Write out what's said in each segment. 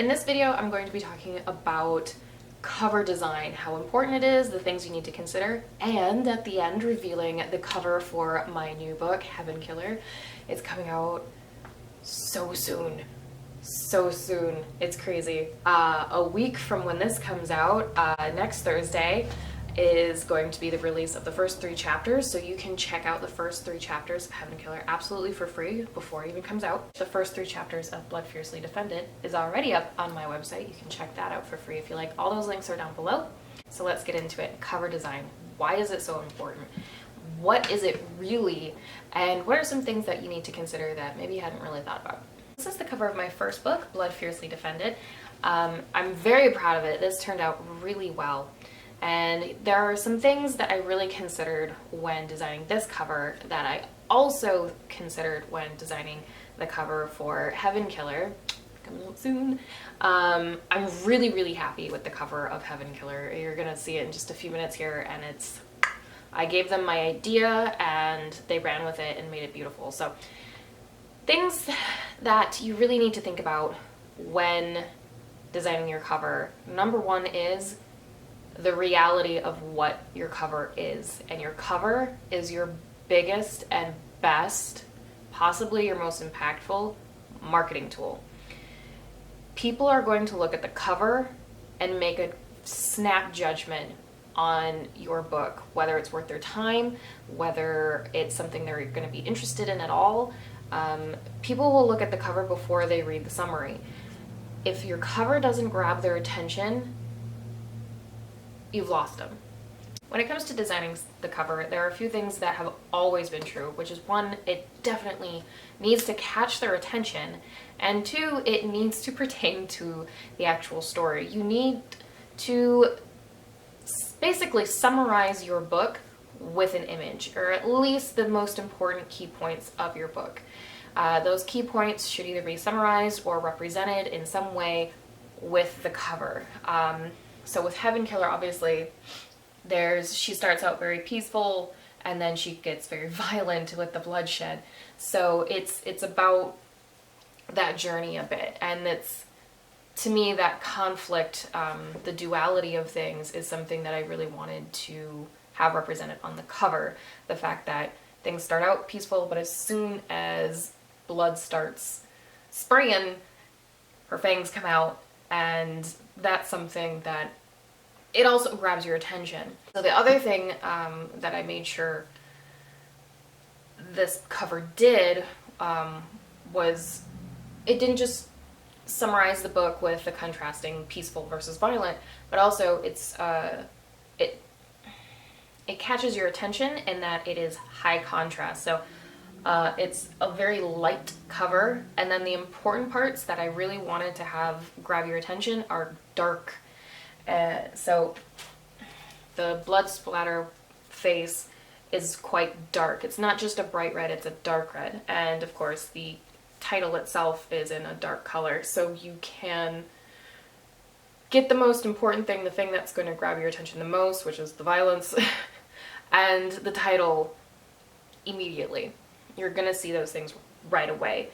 In this video, I'm going to be talking about cover design, how important it is, the things you need to consider, and at the end, revealing the cover for my new book, Heaven Killer. It's coming out so soon. So soon. It's crazy. A week from when this comes out, next Thursday, is going to be the release of the first 3 chapters, so you can check out the first 3 chapters of Heaven Killer absolutely for free before it even comes out. The first 3 chapters of Blood Fiercely Defended is already up on my website. You can check that out for free if you like. All those links are down below. So let's get into it. Cover design. Why is it so important? What is it really? And what are some things that you need to consider that maybe you hadn't really thought about? This is the cover of my first book, Blood Fiercely Defended. I'm very proud of it. This turned out really well. And there are some things that I really considered when designing this cover that I also considered when designing the cover for Heaven Killer, coming out soon. I'm really happy with the cover of Heaven Killer. You're gonna see it in just a few minutes here, and I gave them my idea and they ran with it and made it beautiful. So things that you really need to think about when designing your cover. Number 1 is the reality of what your cover is, and your cover is your biggest and best, possibly your most impactful marketing tool. People are going to look at the cover and make a snap judgment on your book, whether it's worth their time, whether it's something they're going to be interested in at all. People will look at the cover before they read the summary. If your cover doesn't grab their attention, you've lost them. When it comes to designing the cover, there are a few things that have always been true, which is 1, it definitely needs to catch their attention, and 2, it needs to pertain to the actual story. You need to basically summarize your book with an image, or at least the most important key points of your book. Those key points should either be summarized or represented in some way with the cover. So with Heaven Killer, obviously, she starts out very peaceful, and then she gets very violent with the bloodshed. So it's about that journey a bit, and to me, that conflict, the duality of things, is something that I really wanted to have represented on the cover. The fact that things start out peaceful, but as soon as blood starts spraying, her fangs come out, and that's something that it also grabs your attention. So the other thing that I made sure this cover did was it didn't just summarize the book with the contrasting peaceful versus violent, but also it catches your attention in that it is high contrast. So it's a very light cover, and then the important parts that I really wanted to have grab your attention are dark. So the blood splatter face is quite dark. It's not just a bright red, it's a dark red. And of course the title itself is in a dark color, so you can get the most important thing, the thing that's going to grab your attention the most, which is the violence, and the title immediately. You're going to see those things right away.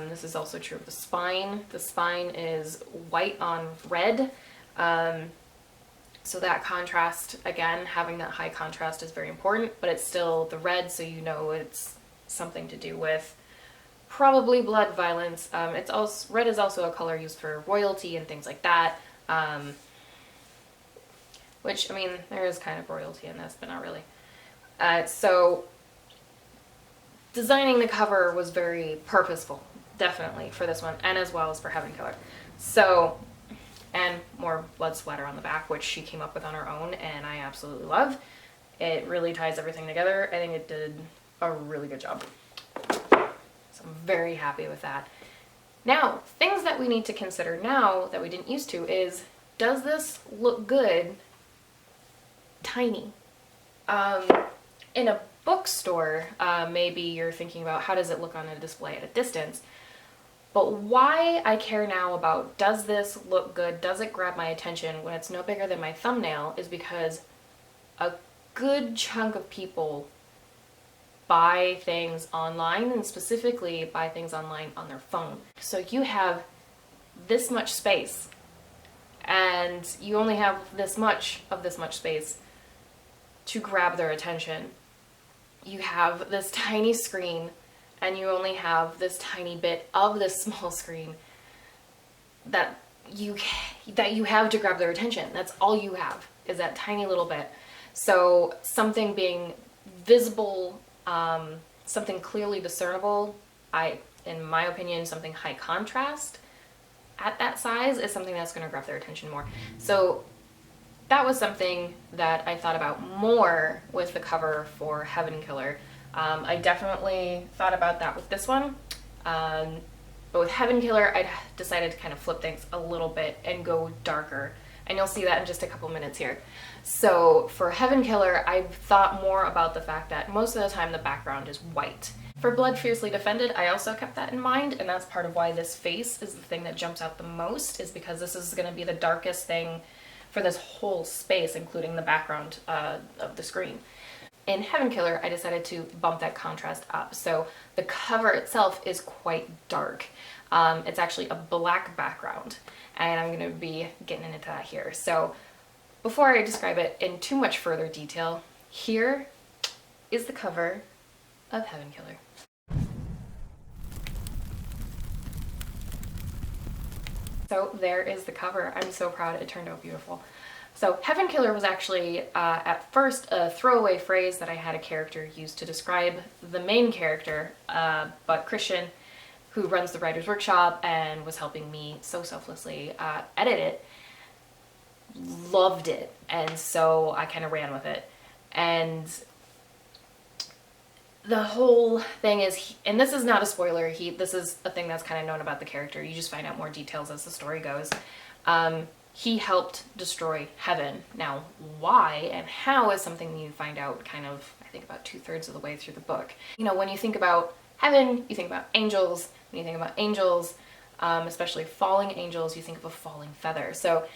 This is also true of the spine. The spine is white on red. So that contrast, again, having that high contrast is very important, but it's still the red, so you know it's something to do with probably blood, violence. Red is also a color used for royalty and things like that, which, I mean, there is kind of royalty in this, but not really. So designing the cover was very purposeful, definitely, for this one, and as well as for Heaven Killer. So, and more blood splatter on the back, which she came up with on her own, and I absolutely love. It really ties everything together. I think it did a really good job. So I'm very happy with that. Now, things that we need to consider now that we didn't used to is, does this look good tiny? In a bookstore, maybe you're thinking about how does it look on a display at a distance. But why I care now about does this look good, does it grab my attention when it's no bigger than my thumbnail, is because a good chunk of people buy things online, and specifically buy things online on their phone. So you have this much space, and you only have this much space to grab their attention. You have this tiny screen, and you only have this tiny bit of this small screen that you have to grab their attention. That's all you have, is that tiny little bit. So something being visible, something clearly discernible, in my opinion, something high contrast at that size is something that's going to grab their attention more. So that was something that I thought about more with the cover for Heaven Killer. I definitely thought about that with this one. But with Heaven Killer, I decided to kind of flip things a little bit and go darker. And you'll see that in just a couple minutes here. So for Heaven Killer, I thought more about the fact that most of the time the background is white. For Blood Fiercely Defended, I also kept that in mind, and that's part of why this face is the thing that jumps out the most, is because this is going to be the darkest thing for this whole space, including the background of the screen. In Heaven Killer, I decided to bump that contrast up. So the cover itself is quite dark. It's actually a black background, and I'm going to be getting into that here. So before I describe it in too much further detail, here is the cover of Heaven Killer. So there is the cover. I'm so proud. It turned out beautiful. So Heaven Killer was actually at first a throwaway phrase that I had a character use to describe the main character, but Christian, who runs the Writer's Workshop and was helping me so selflessly edit it, loved it, and so I kind of ran with it. And the whole thing is, and this is not a spoiler, this is a thing that's kind of known about the character, you just find out more details as the story goes. He helped destroy heaven. Now, why and how is something you find out kind of, I think, about 2/3 of the way through the book. You know, when you think about heaven, you think about angels. When you think about angels, especially falling angels, you think of a falling feather. So,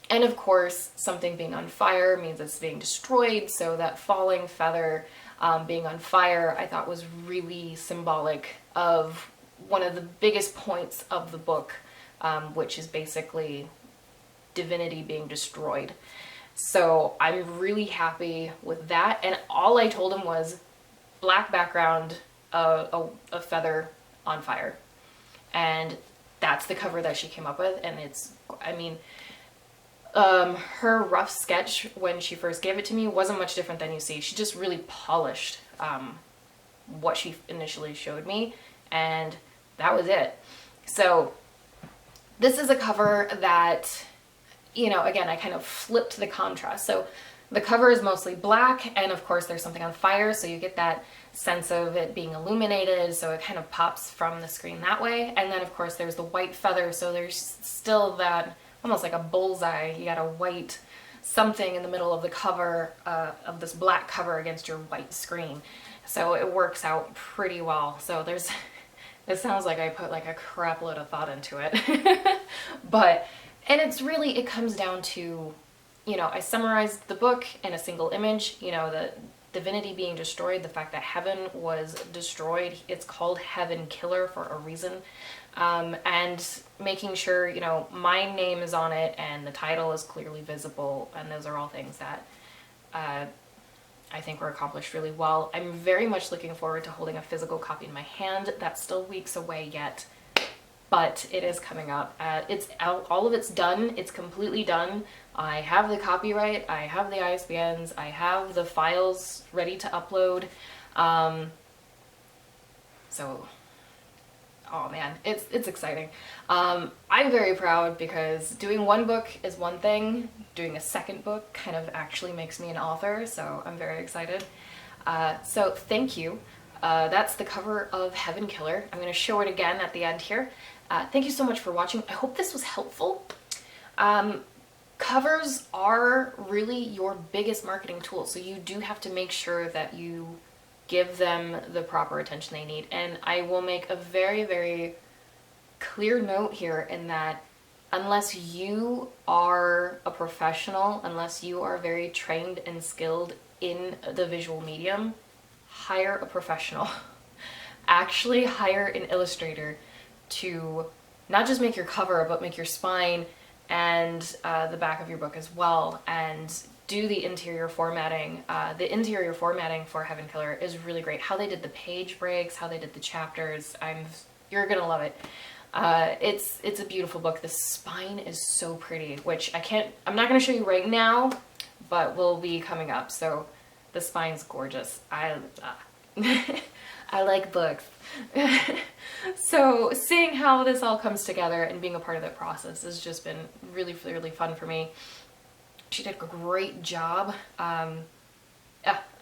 and of course, something being on fire means it's being destroyed, so that falling feather being on fire, I thought was really symbolic of one of the biggest points of the book, which is basically divinity being destroyed. So I'm really happy with that, and all I told him was black background, a feather on fire, and that's the cover that she came up with. And it's, I mean, her rough sketch when she first gave it to me wasn't much different than you see. She just really polished what she initially showed me, and that was it. So this is a cover that, you know, again, I kind of flipped the contrast. So the cover is mostly black, and of course there's something on fire, so you get that sense of it being illuminated, so it kind of pops from the screen that way. And then of course there's the white feather, so there's still that, almost like a bullseye, you got a white something in the middle of the cover, of this black cover against your white screen. So it works out pretty well. So there's, it sounds like I put like a crap load of thought into it. But, and it's really, it comes down to, you know, I summarized the book in a single image, you know, the divinity being destroyed, the fact that heaven was destroyed. It's called Heaven Killer for a reason. And making sure, you know, my name is on it and the title is clearly visible, and those are all things that I think were accomplished really well. I'm very much looking forward to holding a physical copy in my hand. That's still weeks away yet, but it is coming up. It's out, all of it's done. It's completely done. I have the copyright, I have the ISBNs, I have the files ready to upload. So, oh man, it's exciting. I'm very proud because doing one book is one thing, doing a second book kind of actually makes me an author, so I'm very excited. So thank you. That's the cover of Heaven Killer. I'm going to show it again at the end here. Thank you so much for watching. I hope this was helpful. Covers are really your biggest marketing tool, so you do have to make sure that you give them the proper attention they need. And I will make a very, very clear note here in that unless you are a professional, unless you are very trained and skilled in the visual medium, hire a professional. Actually hire an illustrator to not just make your cover, but make your spine and the back of your book as well, and do the interior formatting. The interior formatting for Heaven Killer is really great. How they did the page breaks, how they did the chapters, you're gonna love it. It's a beautiful book. The spine is so pretty, which I'm not gonna show you right now, but will be coming up. So the spine's gorgeous. I like books. So seeing how this all comes together and being a part of that process has just been really, really fun for me. She did a great job.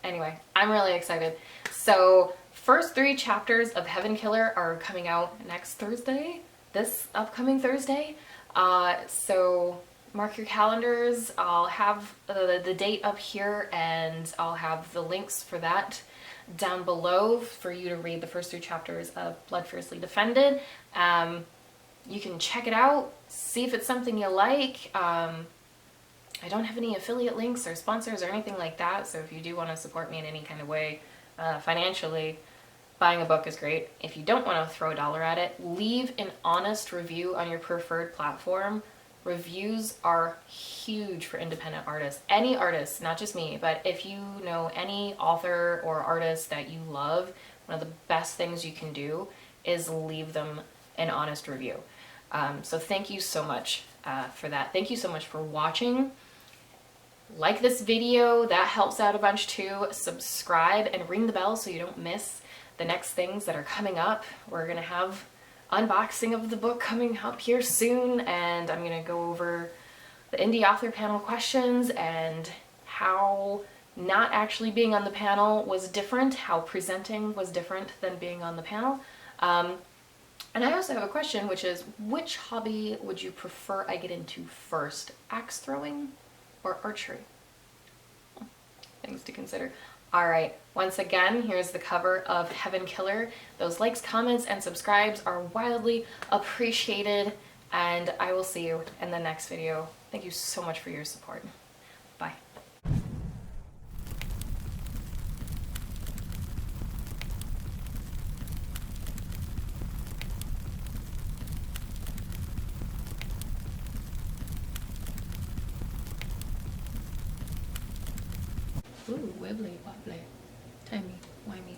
Anyway, I'm really excited. So first 3 chapters of Heaven Killer are coming out next Thursday, this upcoming Thursday. So mark your calendars. I'll have the date up here, and I'll have the links for that down below for you to read the first 3 chapters of Blood Fiercely Defended. You can check it out, see if it's something you like. I don't have any affiliate links or sponsors or anything like that, so if you do want to support me in any kind of way financially, buying a book is great. If you don't want to throw $1 at it, leave an honest review on your preferred platform. Reviews are huge for independent artists. Any artist, not just me, but if you know any author or artist that you love, one of the best things you can do is leave them an honest review. So thank you so much for that. Thank you so much for watching. Like this video, that helps out a bunch too. Subscribe and ring the bell so you don't miss the next things that are coming up. We're gonna have unboxing of the book coming up here soon, and I'm gonna go over the indie author panel questions and how not actually being on the panel was different, how presenting was different than being on the panel. And I also have a question, which is, which hobby would you prefer I get into first? Axe throwing or archery? Things to consider. All right, once again, here's the cover of Heaven Killer. Those likes, comments, and subscribes are wildly appreciated, and I will see you in the next video. Thank you so much for your support. Bye. Ooh, wibbly wobbly. Timey, wimey.